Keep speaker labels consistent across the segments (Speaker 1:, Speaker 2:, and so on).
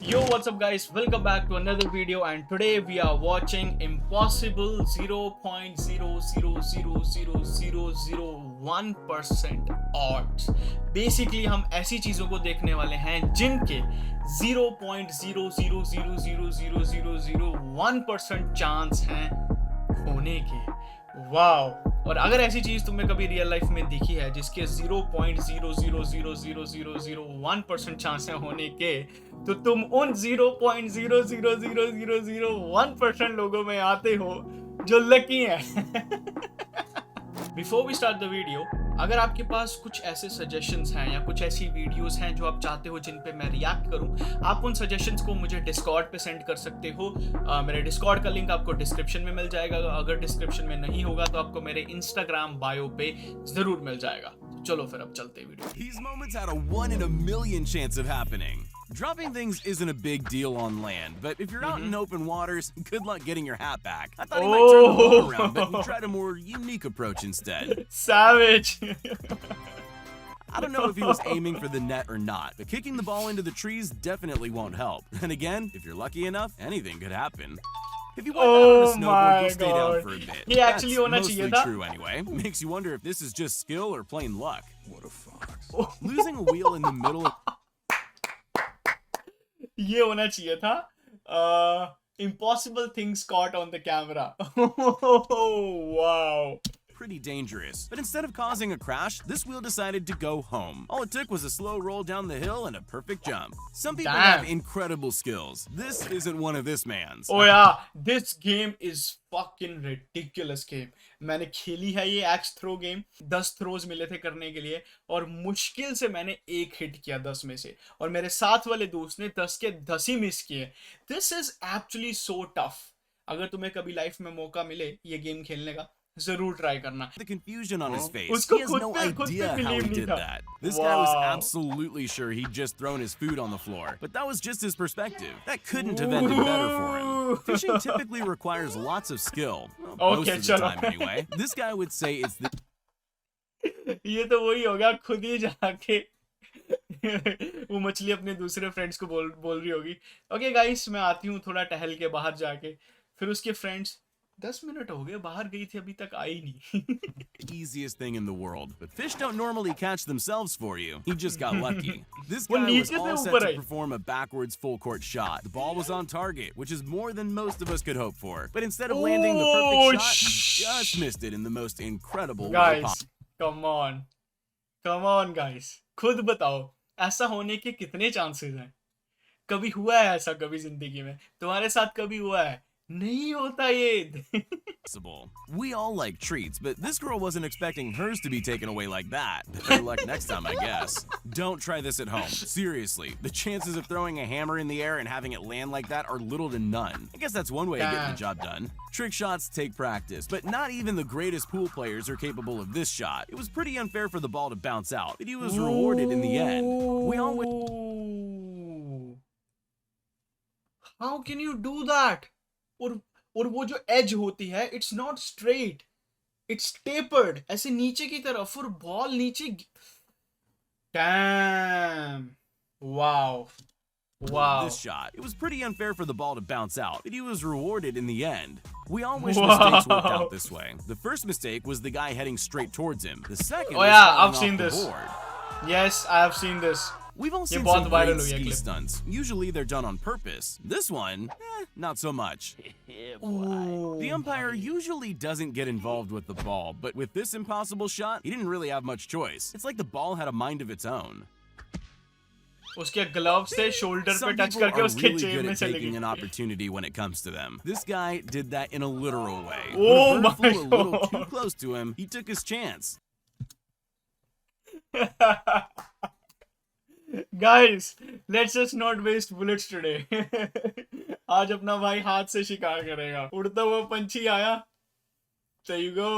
Speaker 1: Yo, what's up guys? Welcome back to another video and today we are watching Impossible 0.0000001% odds. Basically हम ऐसी चीजों को देखने वाले हैं जिनके 0.0000001% चांस हैं होने के। वाओ! और अगर ऐसी चीज तुमने कभी रियल लाइफ में देखी है जिसके 0.0000001% चांस है होने के, तो तुम उन 0.0000001% लोगों में आते हो जो लकी हैं। Before we start the video, अगर आपके पास कुछ ऐसे सजेशंस हैं या कुछ ऐसी वीडियोस हैं जो आप चाहते हो जिन पे मैं रिएक्ट करूं, आप उन सजेशंस को मुझे डिस्कॉर्ड पे सेंड कर सकते हो। मेरे डिस्कॉर्ड का लिंक आपको डिस्क्रिप्शन में मिल जाएगा। अगर डिस्क्रिप्शन में नहीं होगा तो आपको मेरे इंस्टाग्राम बायो पे जरूर मिल जाएगा। चलो फिर अब चलते video.
Speaker 2: These moments had a 1 in a million chance of happening. Dropping things isn't a big deal on land, but if you're out in open waters, good luck getting your hat back. I thought he might turn the boat around, but he tried a more unique approach instead.
Speaker 1: Savage.
Speaker 2: I don't know if he was aiming for the net or not, but kicking the ball into the trees definitely won't help. And again, if you're lucky enough, anything could happen. If you wipe out on a snowboard, you'll stay down for a bit.
Speaker 1: ये actually
Speaker 2: That's
Speaker 1: होना
Speaker 2: mostly
Speaker 1: चाहिए था।
Speaker 2: true anyway. Makes you wonder if this is just skill or plain luck.
Speaker 3: What a fox.
Speaker 2: Losing a wheel in the middle of
Speaker 1: ये होना चाहिए था। Impossible things caught on the camera. Wow.
Speaker 2: pretty dangerous. But instead of causing a crash, this wheel decided to go home. All it took was a slow roll down the hill and a perfect jump. Some people
Speaker 1: Damn.
Speaker 2: have incredible skills. This isn't one of this man's.
Speaker 1: Oh yeah, this game is fucking ridiculous game. मैंने खेली है ये x throw game. 10 throws मिले थे करने के लिए और मुश्किल से मैंने एक हिट किया 10 में से, और मेरे साथ वाले दोस्त ने 10 के 10 ही मिस किए। This is actually so tough. अगर तुम्हें कभी लाइफ में मौका मिले ये गेम खेलने का, जरूर ट्राई करना।
Speaker 2: The confusion on his face.
Speaker 1: उसको
Speaker 2: He has
Speaker 1: खुद
Speaker 2: no
Speaker 1: पे
Speaker 2: idea how
Speaker 1: believe
Speaker 2: he
Speaker 1: नहीं
Speaker 2: did
Speaker 1: था।
Speaker 2: that. This guy was
Speaker 1: Wow.
Speaker 2: absolutely sure he'd just thrown his food on the floor. But that was just his perspective. That couldn't have ended better for him. Fishing typically requires lots of skill. Well, most
Speaker 1: Okay,
Speaker 2: of the
Speaker 1: chalo.
Speaker 2: time anyway. This guy would say it's the
Speaker 1: ये तो वही हो गया, खुद ही जाके वो मछली अपने दूसरे फ्रेंड्स को बोल रही होगी, ओके गाइस मैं आती हूँ थोड़ा टहल के बाहर जाके। फिर उसके फ्रेंड्स 10 मिनट हो गए, बाहर गई थी अभी तक आई नहीं।
Speaker 2: easiest thing in the world. But fish don't normally catch themselves for you. He just got lucky. This
Speaker 1: वो
Speaker 2: guy was
Speaker 1: नीचे से
Speaker 2: all set
Speaker 1: ऊपर
Speaker 2: to
Speaker 1: I.
Speaker 2: perform a backwards full court shot. The ball was on target, which is more than most of us could hope for. But instead of landing the perfect shot, he just missed it in the most incredible way
Speaker 1: guys
Speaker 2: possible.
Speaker 1: Come on guys, खुद बताओ ऐसा होने के कितने chances हैं? कभी हुआ है ऐसा? कभी जिंदगी में तुम्हारे साथ कभी हुआ है? नहीं होता ये।
Speaker 2: We all like treats, but this girl wasn't expecting hers to be taken away like that. Better luck next time, I guess. Don't try this at home. Seriously, the chances of throwing a hammer in the air and having it land like that are little to none. I guess that's one way of getting the job done. Trick shots take practice, but not even the greatest pool players are capable of this shot. It was pretty unfair for the ball to bounce out, but he was rewarded in the end. We all
Speaker 1: How can you do that? और वो जो as होती है, it's not straight, it's tapered, ऐसे नीचे की तरफ, और बॉल नीचे। Dam, wow wow.
Speaker 2: This shot. It was pretty unfair for the ball to bounce out, but he was rewarded in the end. We all wish mistakes worked out this way. The first mistake was the guy heading straight towards him. The second was
Speaker 1: yeah,
Speaker 2: falling
Speaker 1: I've
Speaker 2: off
Speaker 1: seen
Speaker 2: the
Speaker 1: this.
Speaker 2: board.
Speaker 1: Yes, I have seen this.
Speaker 2: We've all seen
Speaker 1: बहुत
Speaker 2: some
Speaker 1: viral
Speaker 2: great
Speaker 1: हुई है
Speaker 2: ski
Speaker 1: clip।
Speaker 2: stunts. Usually they're done on purpose. This one, not so much. The umpire usually doesn't get involved with the ball, but with this impossible shot, he didn't really have much choice. It's like the ball had a mind of its own.
Speaker 1: उसके glove से shoulder पे
Speaker 2: Some
Speaker 1: touch
Speaker 2: people
Speaker 1: करके
Speaker 2: are
Speaker 1: उसके
Speaker 2: really
Speaker 1: chain
Speaker 2: good
Speaker 1: में
Speaker 2: at
Speaker 1: चले
Speaker 2: taking
Speaker 1: गई।
Speaker 2: an opportunity when it comes to them. This guy did that in a literal way.
Speaker 1: Oh
Speaker 2: When a bird
Speaker 1: my
Speaker 2: flew a little
Speaker 1: God.
Speaker 2: too close to him, he took his chance.
Speaker 1: Guys, let's just not waste bullets today. आज अपना भाई हाथ से शिकार करेगा। उड़ता हुआ पंछी आया। There you go.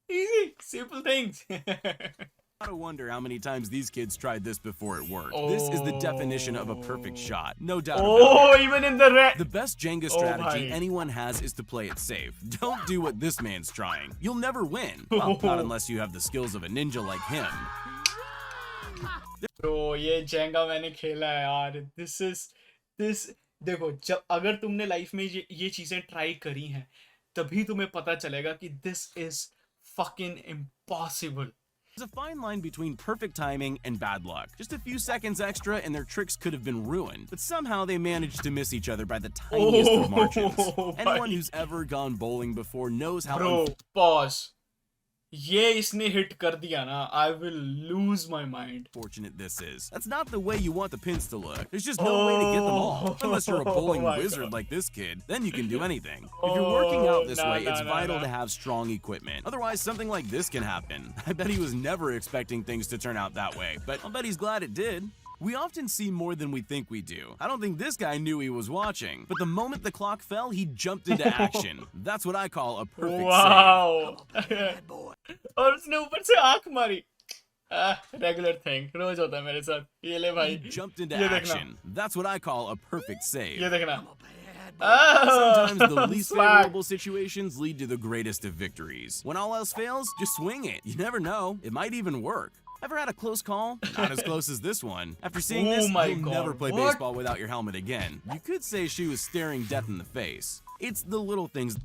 Speaker 1: Easy, simple things.
Speaker 2: Gotta wonder how many times these kids tried this before it worked. This is the definition of a perfect shot. No doubt about it.
Speaker 1: Oh, even in the red.
Speaker 2: The best Jenga strategy
Speaker 1: bhai.
Speaker 2: anyone has is to play it safe. Don't do what this man's trying. You'll never win. Well, not unless you have the skills of a ninja like him.
Speaker 1: Bro, ये Jenga मैंने खेला है यार। This is this देखो, जब अगर तुमने life में ये चीजें ट्राई करी हैं, तभी तुम्हें पता चलेगा कि this is fucking impossible.
Speaker 2: There's a fine line between perfect timing and bad luck. Just a few seconds extra and their tricks could have been ruined. But somehow they managed to miss each other by the tiniest of margins. Anyone who's ever gone bowling before knows how
Speaker 1: Bro, pause. ये इसने hit कर दिया ना, I will lose my mind.
Speaker 2: unfortunate this is. That's not the way you want the pins to look. There's just no way to get them all. Unless you're a bowling
Speaker 1: my
Speaker 2: wizard
Speaker 1: God.
Speaker 2: like this kid, then you can do anything. If you're working out this way, it's vital
Speaker 1: nah.
Speaker 2: to have strong equipment. Otherwise, something like this can happen. I bet he was never expecting things to turn out that way, but I'll bet he's glad it did. We often see more than we think we do. I don't think this guy knew he was watching, but the moment the clock fell, he jumped into action. That's what I call a perfect save.
Speaker 1: Wow. और उसने ऊपर से आंख मारी. Regular thing. रोज होता है मेरे साथ. ये ले भाई.
Speaker 2: He jumped into
Speaker 1: ये देखना.
Speaker 2: action. That's what I call a perfect save.
Speaker 1: ये देखना.
Speaker 2: Sometimes the least
Speaker 1: Swag.
Speaker 2: favorable situations lead to the greatest of victories. When all else fails, just swing it. You never know. It might even work. Ever had a close call? Not as close as this one. After seeing
Speaker 1: Oh
Speaker 2: this,
Speaker 1: my
Speaker 2: you'll
Speaker 1: God,
Speaker 2: never play
Speaker 1: what?
Speaker 2: baseball without your helmet again. You could say she was staring death in the face. It's the little things.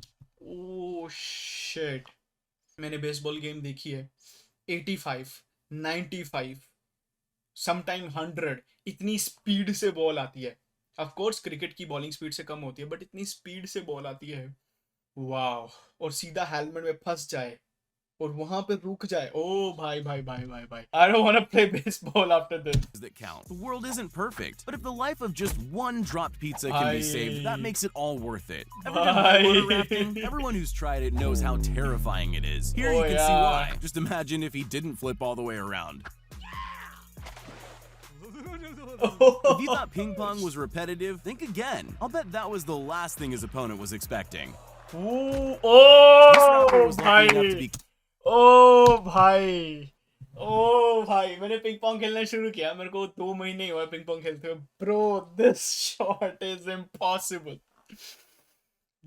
Speaker 1: Oh shit. मैंने baseball game देखी है. 85, 95, sometime 100. इतनी speed से ball आती है. Of course cricket की bowling speed से कम होती है, बट इतनी स्पीड से बॉल आती है. वाओ. और सीधा हेलमेट में फंस जाए और वहां पे रुक जाए. ओ भाई भाई भाई भाई भाई. I don't want to play baseball after this.
Speaker 2: That count. The world isn't perfect, but if the life of just one dropped pizza can be saved, that makes it all worth it. Ever done water rafting? Everyone who's tried it knows how terrifying it is. Here you can see why. Just imagine if he didn't flip all the way around. If you thought ping pong was repetitive, think again. I'll bet that was the last thing his opponent was expecting.
Speaker 1: Oh
Speaker 2: This rapper was lucky enough to
Speaker 1: भाई.
Speaker 2: be
Speaker 1: ओ भाई. ओ भाई. मैंने ping pong खेलना शुरू किया. मेरे को 2 महीने हुए पिंग पोंग खेलते हुए. Bro, this shot is impossible.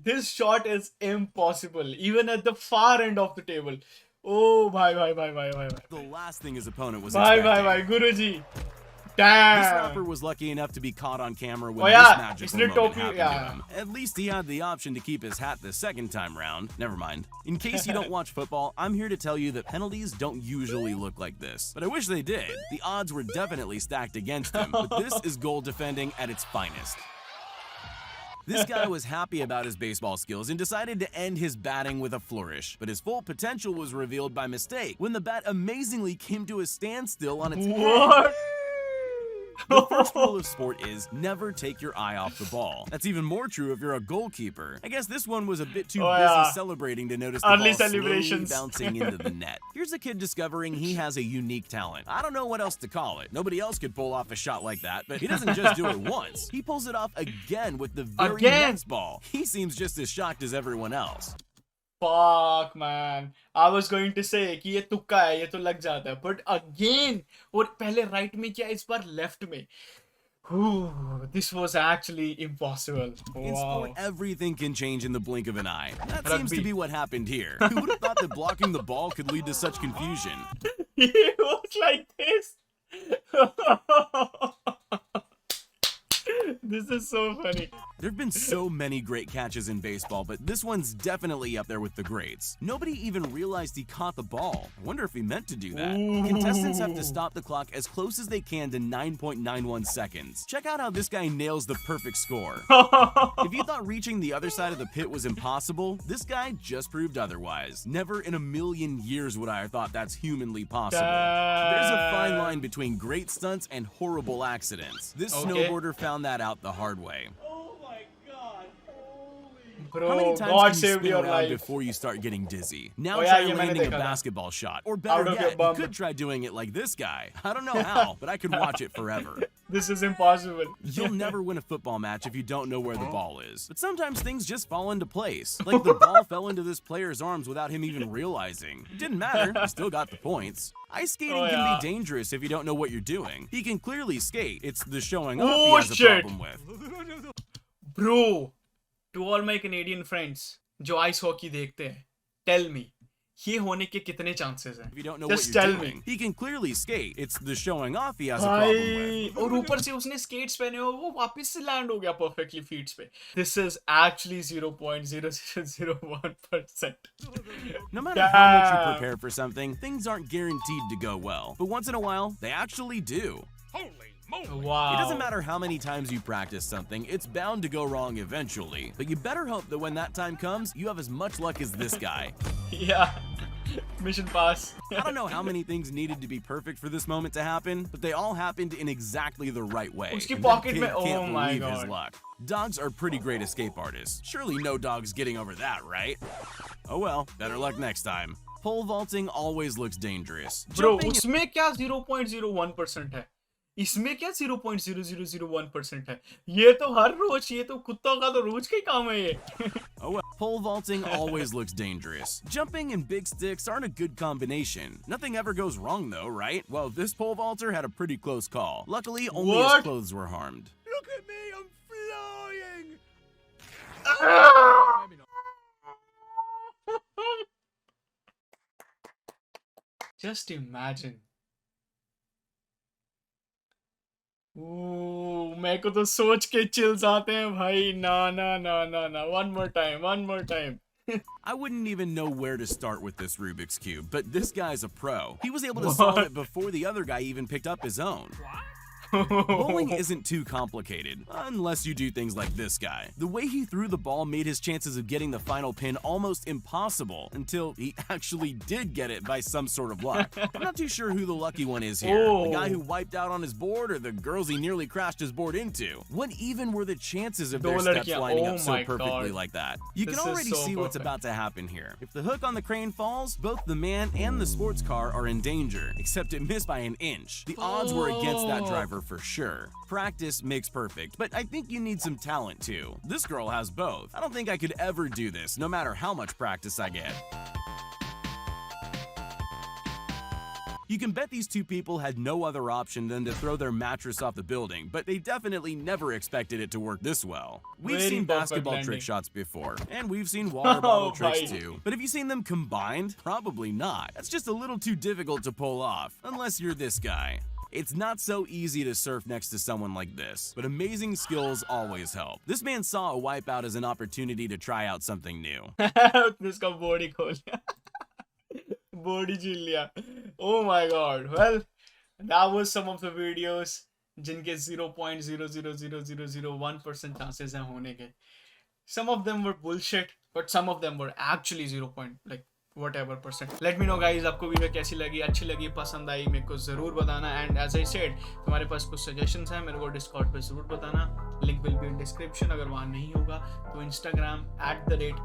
Speaker 1: This shot is impossible. Even at the far end of the table. Oh भाई भाई भाई भाई भाई.
Speaker 2: the last thing his opponent was
Speaker 1: भाई
Speaker 2: expecting.
Speaker 1: भाई भाई. Guruji.
Speaker 2: This
Speaker 1: Damn.
Speaker 2: rapper was lucky enough to be caught on camera when
Speaker 1: Oh,
Speaker 2: this
Speaker 1: yeah.
Speaker 2: magical
Speaker 1: Isn't it
Speaker 2: moment
Speaker 1: Tokyo?
Speaker 2: happened
Speaker 1: Yeah.
Speaker 2: to him. At least he had the option to keep his hat the second time round. Never mind. In case you don't watch football, I'm here to tell you that penalties don't usually look like this. But I wish they did. The odds were definitely stacked against him, but this is goal defending at its finest. This guy was happy about his baseball skills and decided to end his batting with a flourish. But his full potential was revealed by mistake when the bat amazingly came to a standstill on its head.
Speaker 1: What?
Speaker 2: The first rule of sport is never take your eye off the ball. That's even more true if you're a goalkeeper. I guess this one was a bit too busy
Speaker 1: yeah.
Speaker 2: celebrating to notice the
Speaker 1: Early
Speaker 2: ball slowly
Speaker 1: celebrations.
Speaker 2: bouncing into the net. Here's a kid discovering he has a unique talent. I don't know what else to call it. Nobody else could pull off a shot like that, but he doesn't just do it once. He pulls it off again with the very
Speaker 1: Again?
Speaker 2: next ball. He seems just as shocked as everyone else.
Speaker 1: Fuck man. I was going to say कि ये तुक्का है, ये तो लग जाता है. But again, और पहले राइट में किया, इस बार लेफ्ट में. This was actually impossible.
Speaker 2: In
Speaker 1: Wow.
Speaker 2: sport, everything can change in the blink of an eye. That seems
Speaker 1: Rugby.
Speaker 2: to be what happened here. Who would have thought that blocking the ball could lead to such confusion?
Speaker 1: It was like this. This is so funny.
Speaker 2: There have been so many great catches in baseball, but this one's definitely up there with the greats. Nobody even realized he caught the ball. I wonder if he meant to do that. Contestants have to stop the clock as close as they can to 9.91 seconds. Check out how this guy nails the perfect score. If you thought reaching the other side of the pit was impossible, this guy just proved otherwise. Never in a million years would I have thought that's humanly possible. There's a fine line between great stunts and horrible accidents. This
Speaker 1: Okay.
Speaker 2: snowboarder found that out the hard way.
Speaker 1: Oh my god. Holy.
Speaker 2: How many
Speaker 1: Bro,
Speaker 2: times
Speaker 1: God
Speaker 2: can you
Speaker 1: saved
Speaker 2: spin
Speaker 1: your
Speaker 2: around
Speaker 1: life.
Speaker 2: before you start getting dizzy? Now
Speaker 1: Oh, yeah,
Speaker 2: try
Speaker 1: ये मैंने
Speaker 2: landing a
Speaker 1: देखा था.
Speaker 2: basketball shot. Or
Speaker 1: Out
Speaker 2: better
Speaker 1: of your
Speaker 2: yet, you
Speaker 1: bum.
Speaker 2: could try doing it like this guy. I don't know how, but I could watch it forever.
Speaker 1: This is impossible.
Speaker 2: You'll never win a football match if you don't know where the ball is. But sometimes things just fall into place. Like the ball fell into this player's arms without him even realizing. It didn't matter. He still got the points. Ice skating
Speaker 1: Oh,
Speaker 2: can
Speaker 1: yeah.
Speaker 2: be dangerous if you don't know what you're doing. He can clearly skate. It's the showing off he
Speaker 1: Oh,
Speaker 2: has a
Speaker 1: shit.
Speaker 2: problem with.
Speaker 1: Bro, to all my Canadian friends जो ice hockey देखते हैं, tell me, ये होने के कितने chances हैं?
Speaker 2: if you don't know
Speaker 1: Just
Speaker 2: what you're
Speaker 1: tell me.
Speaker 2: doing. He can clearly skate. It's the showing off he has a problem
Speaker 1: भाई
Speaker 2: with.
Speaker 1: और ऊपर से उसने skates पहने हो वो वापस से लैंड हो गया perfectly feet पे. This is actually 0.0001%.
Speaker 2: No matter how much you
Speaker 1: Damn.
Speaker 2: prepare for something, things aren't guaranteed to go well. But once in a while, they actually do.
Speaker 1: Wow.
Speaker 2: It doesn't matter how many times you practice something, it's bound to go wrong eventually. But you better hope that when that time comes, you have as much luck as this guy.
Speaker 1: Yeah. Mission pass.
Speaker 2: I don't know how many things needed to be perfect for this moment to happen, but they all happened in exactly the right way.
Speaker 1: उसकी
Speaker 2: And that
Speaker 1: pocket
Speaker 2: kid
Speaker 1: में- oh
Speaker 2: can't
Speaker 1: my
Speaker 2: believe his
Speaker 1: God.
Speaker 2: luck. Dogs are pretty great escape artists. Surely no dog's getting over that, right? Oh well, better luck next time. Pole vaulting always looks dangerous.
Speaker 1: Bro,
Speaker 2: Jumping
Speaker 1: उसमें क्या 0.01% है? इसमें क्या 0.0001% है? ये तो हर रोज, ये तो कुत्तों का तो रोज का ही काम है ये.
Speaker 2: Oh well, pole vaulting always looks dangerous. Jumping and big sticks aren't a good combination. Nothing ever goes wrong though, right? Well, this pole vaulter had a pretty close call. Luckily, only his
Speaker 1: What?
Speaker 2: clothes were harmed. Look at me, I'm flying!
Speaker 1: Just imagine. Ooh, मेरे को तो सोच के chills आते हैं भाई. ना ना ना ना ना. One more time, one more time.
Speaker 2: I wouldn't even know where to start with this Rubik's Cube, but this guy's a pro. He was able to solve
Speaker 1: What?
Speaker 2: it before the other guy even picked up his own. Bowling isn't too complicated, unless you do things like this guy. The way he threw the ball made his chances of getting the final pin almost impossible, until he actually did get it by some sort of luck. I'm not too sure who the lucky one is here. The guy who wiped out on his board, or the girls he nearly crashed his board into. What even were the chances of their
Speaker 1: दो
Speaker 2: steps
Speaker 1: लड़कियां.
Speaker 2: lining
Speaker 1: Oh
Speaker 2: up so
Speaker 1: my
Speaker 2: perfectly
Speaker 1: God.
Speaker 2: like that? You
Speaker 1: This
Speaker 2: can
Speaker 1: is
Speaker 2: already
Speaker 1: so
Speaker 2: see what's
Speaker 1: perfect.
Speaker 2: about to happen here. If the hook on the crane falls, both the man and the sports car are in danger, except it missed by an inch. The odds were against that driver for sure. Practice makes perfect, but I think you need some talent too. This girl has both. I don't think I could ever do this, no matter how much practice I get. You can bet these two people had no other option than to throw their mattress off the building, but they definitely never expected it to work this well. We've
Speaker 1: Very
Speaker 2: seen
Speaker 1: perfect
Speaker 2: basketball
Speaker 1: landing.
Speaker 2: trick shots before, and we've seen water bottle
Speaker 1: Oh,
Speaker 2: tricks
Speaker 1: bhai.
Speaker 2: too. But have you seen them combined? Probably not. That's just a little too difficult to pull off, unless you're this guy. It's not so easy to surf next to someone like this, but amazing skills always help. This man saw a wipeout as an opportunity to try out something new.
Speaker 1: उसने उसका board ही खोल लिया. Board ही छीन लिया. Oh my God. Well, that was some of the videos जिनके 0.000001% chances हैं होने के. Some of them were bullshit, but some of them were actually 0.whatever%. Let me know guys, आपको वीडियो कैसी लगी, अच्छी लगी, पसंद आई, मेरे को ज़रूर बताना. And as I said, तुम्हारे पास कुछ suggestions हैं, मेरे को Discord पे ज़रूर बताना. Link will be in description. अगर वहाँ नहीं होगा तो Instagram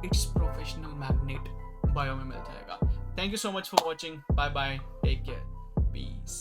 Speaker 1: @itsprofessionalmagnet bio में मिल जाएगा. Thank you so much for watching. Bye bye. Take care. Peace.